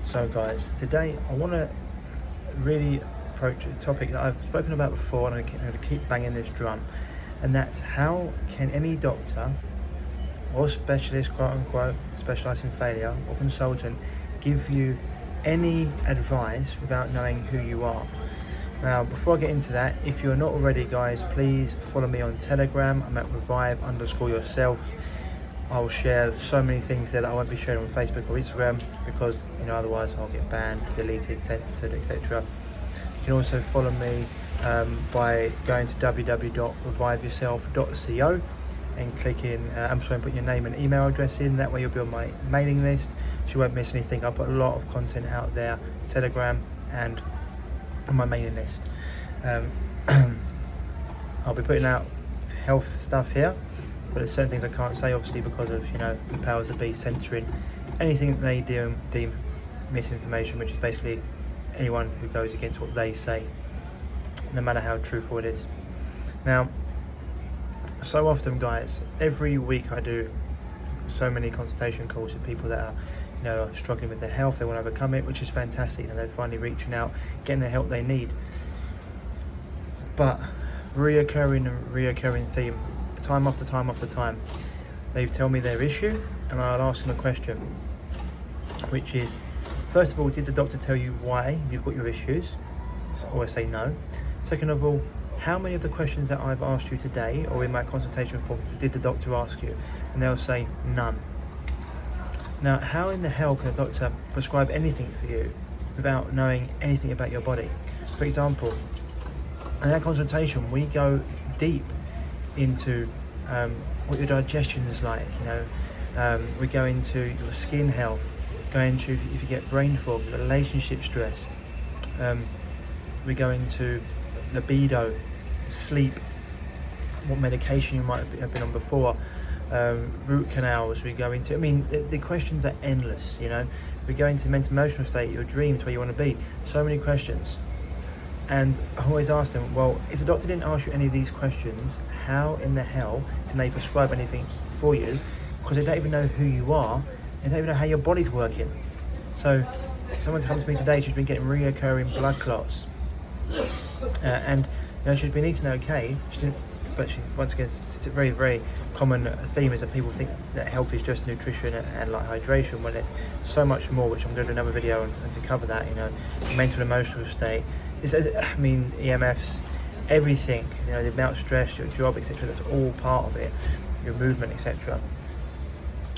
So guys, today I want to really approach a topic that I've spoken about before, and I'm going to keep banging this drum, and that's how can any doctor or specialist, quote unquote, specialised in failure, or consultant give you any advice without knowing who you are. Now, before I get into that, if you're not already, guys, please follow me on Telegram. I'm at revive_yourself. I'll share so many things there that I won't be sharing on Facebook or Instagram because, otherwise I'll get banned, deleted, censored, etc. You can also follow me by going to www.reviveyourself.co and clicking, put your name and email address in. That way you'll be on my mailing list, so you won't miss anything. I put a lot of content out there, Telegram and on my mailing list. I'll be putting out health stuff here, but there's certain things I can't say, obviously, because of the powers that be censoring anything that they deem misinformation, which is basically anyone who goes against what they say, no matter how truthful it is. Now, so often, guys, every week I do so many consultation calls with people that are struggling with their health. They want to overcome it, which is fantastic, and they're finally reaching out, getting the help they need. But reoccurring theme, time after time, they tell me their issue, and I'll ask them a question, which is, first of all, did the doctor tell you why you've got your issues? So I always say no. Second of all, how many of the questions that I've asked you today or in my consultation form did the doctor ask you? And they'll say none. Now, how in the hell can a doctor prescribe anything for you without knowing anything about your body? For example, in that consultation, we go deep into what your digestion is like. We go into your skin health, go into if you get brain fog, relationship stress. We go into libido, sleep, what medication you might have been on before, root canals. We go into, the questions are endless. We go into mental emotional state, your dreams, where you want to be. So many questions. And I always ask them, well, if the doctor didn't ask you any of these questions, how in the hell can they prescribe anything for you? Because they don't even know who you are, and they don't even know how your body's working. So someone's come to me today, she's been getting reoccurring blood clots. And she's been eating okay, but she's, once again, it's a very, very common theme is that people think that health is just nutrition and like hydration, when it's so much more, which I'm going to do another video and to cover that. Mental emotional state, EMFs, everything, the amount of stress, your job, etc. That's all part of it, your movement, etc.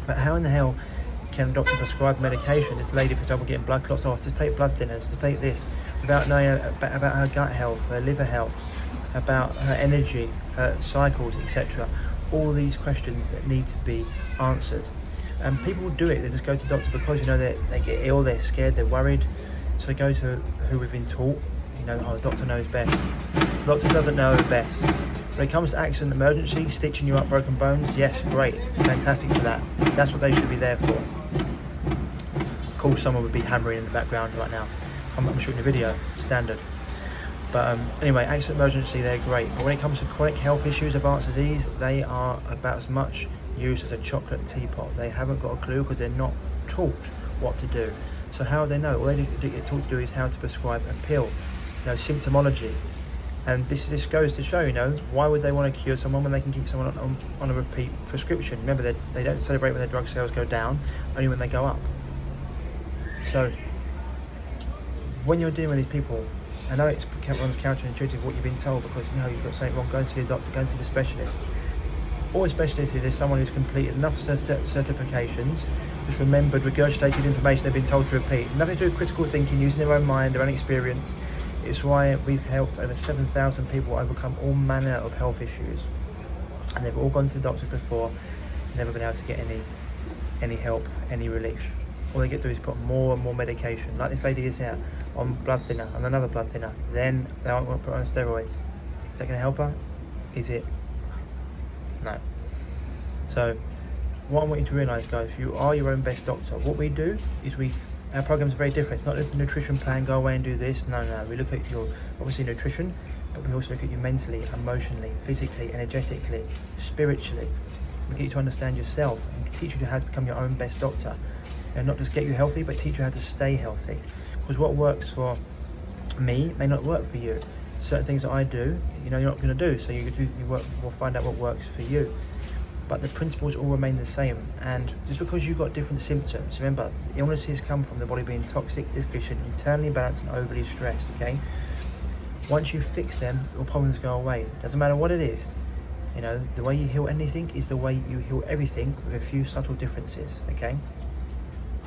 But how in the hell can a doctor prescribe medication? This lady, for example, getting blood clots, just take blood thinners, just take this, without knowing about her gut health, her liver health, about her energy, her cycles, etc. All these questions that need to be answered. And people do it, they just go to the doctor because they get ill, they're scared, they're worried, so they go to who we've been taught, the doctor knows best. The doctor doesn't know best. When it comes to accident emergency, stitching you up, broken bones, yes, great, fantastic for that. That's what they should be there for. Of course, someone would be hammering in the background right now. I'm shooting a video, standard. But anyway, accident emergency, they're great. But when it comes to chronic health issues, advanced disease, they are about as much use as a chocolate teapot. They haven't got a clue because they're not taught what to do. So how do they know? All they get taught to do is how to prescribe a pill, symptomology. And this goes to show, why would they want to cure someone when they can keep someone on a repeat prescription? Remember, they don't celebrate when their drug sales go down, only when they go up. So when you're dealing with these people, I know it's counterintuitive what you've been told, because you've got something wrong, go and see a doctor, go and see the specialist. All a specialist is someone who's completed enough certifications, just remembered, regurgitated information they've been told to repeat. Nothing to do with critical thinking, using their own mind, their own experience. It's why we've helped over 7,000 people overcome all manner of health issues. And they've all gone to the doctors before, never been able to get any help, any relief. All they get to do is put more and more medication, like this lady is here, on blood thinner, on another blood thinner. Then they won't put her on steroids. Is that going to help her? Is it? No. So what I want you to realise, guys, you are your own best doctor. What we do is our program's very different. It's not just a nutrition plan, go away and do this. No. We look at your, obviously, nutrition, but we also look at you mentally, emotionally, physically, energetically, spiritually. We get you to understand yourself and teach you how to become your own best doctor. And not just get you healthy, but teach you how to stay healthy. Because what works for me may not work for you. Certain things that I do, you're not going to do. So we'll find out what works for you. But the principles all remain the same. And just because you've got different symptoms, remember, illnesses come from the body being toxic, deficient, internally imbalanced, and overly stressed, okay? Once you fix them, your problems go away. Doesn't matter what it is. The way you heal anything is the way you heal everything, with a few subtle differences, okay?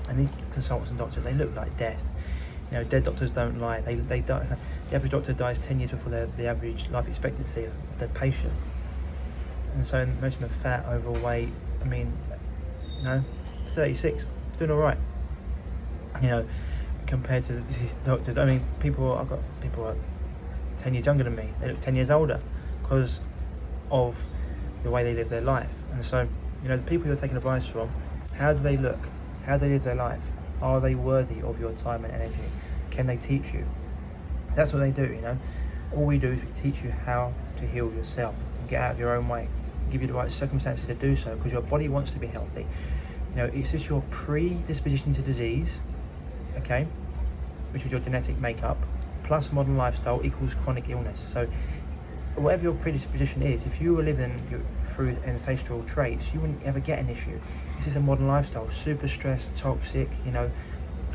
And these consultants and doctors, they look like death. Dead doctors don't lie. They die. The average doctor dies 10 years before the average life expectancy of their patient. And so most of them are fat, overweight. 36, doing all right. Compared to these doctors. I've got people who are 10 years younger than me. They look 10 years older because of the way they live their life. And so, the people you're taking advice from, how do they look? How do they live their life? Are they worthy of your time and energy? Can they teach you? That's what they do, All we do is we teach you how to heal yourself and get out of your own way, and give you the right circumstances to do so, because your body wants to be healthy. It's just your predisposition to disease, okay, which is your genetic makeup, plus modern lifestyle equals chronic illness. So whatever your predisposition is, if you were living through ancestral traits, you wouldn't ever get an issue. It's just a modern lifestyle, super stressed, toxic,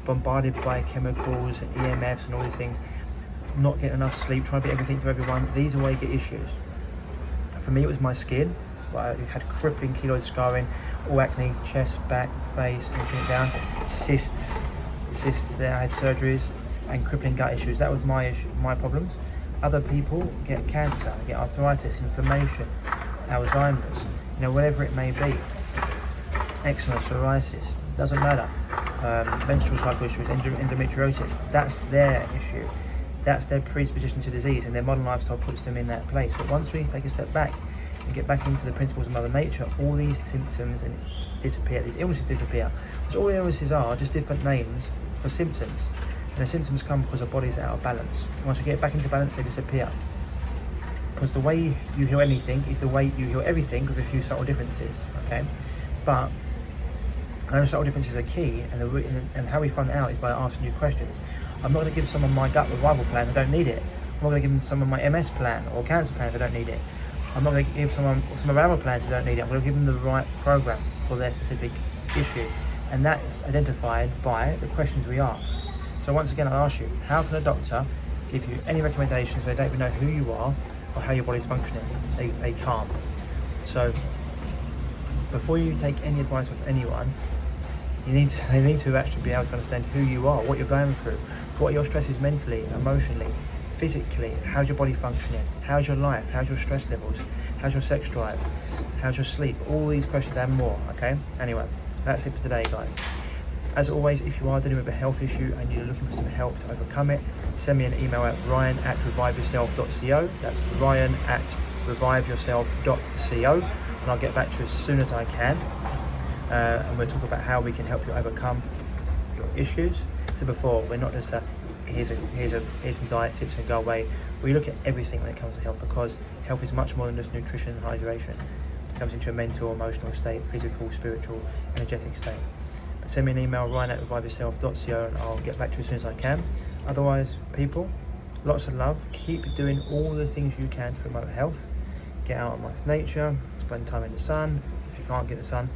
bombarded by chemicals and EMFs and all these things, not getting enough sleep, trying to be everything to everyone. These are where you get issues. For me, it was my skin. I had crippling keloid scarring, all acne, chest, back, face, everything down, cysts there, I had surgeries, and crippling gut issues. That was my problems. Other people get cancer, they get arthritis, inflammation, Alzheimer's, whatever it may be. Eczema, psoriasis, doesn't matter. Menstrual cycle issues, endometriosis, that's their issue. That's their predisposition to disease, and their modern lifestyle puts them in that place. But once we take a step back and get back into the principles of Mother Nature, all these symptoms disappear, these illnesses disappear. Because all illnesses are just different names for symptoms. And the symptoms come because the body's out of balance. Once you get back into balance, they disappear. Because the way you heal anything is the way you heal everything, with a few subtle differences, okay? But those subtle differences are key, and how we find out is by asking you questions. I'm not going to give someone my gut revival plan if I don't need it. I'm not going to give them someone my MS plan or cancer plan if I don't need it. I'm not going to give someone some of our other plans if they don't need it. I'm going to give them the right program for their specific issue. And that's identified by the questions we ask. So once again, I'll ask you, how can a doctor give you any recommendations if they don't even know who you are or how your body's functioning? They can't. So before you take any advice from anyone, they need to actually be able to understand who you are, what you're going through, what your stress is mentally, emotionally, physically. How's your body functioning? How's your life? How's your stress levels? How's your sex drive? How's your sleep? All these questions and more, okay? Anyway, that's it for today, guys. As always, if you are dealing with a health issue and you're looking for some help to overcome it, send me an email at ryan@reviveyourself.co. That's ryan@reviveyourself.co, and I'll get back to you as soon as I can. And we'll talk about how we can help you overcome your issues. So before, we're not just here's some diet tips and go away. We look at everything when it comes to health, because health is much more than just nutrition and hydration. It comes into a mental, emotional state, physical, spiritual, energetic state. But send me an email, ryan@reviveyourself.co, and I'll get back to you as soon as I can. Otherwise, people, lots of love. Keep doing all the things you can to promote health. Get out amongst nature, spend time in the sun. If you can't get the sun,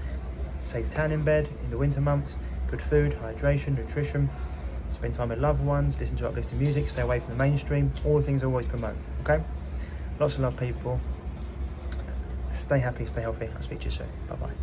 save tan in bed in the winter months. Good food, hydration, nutrition. Spend time with loved ones, listen to uplifting music, stay away from the mainstream. All the things I always promote, okay? Lots of love, people. Stay happy, stay healthy. I'll speak to you soon. Bye-bye.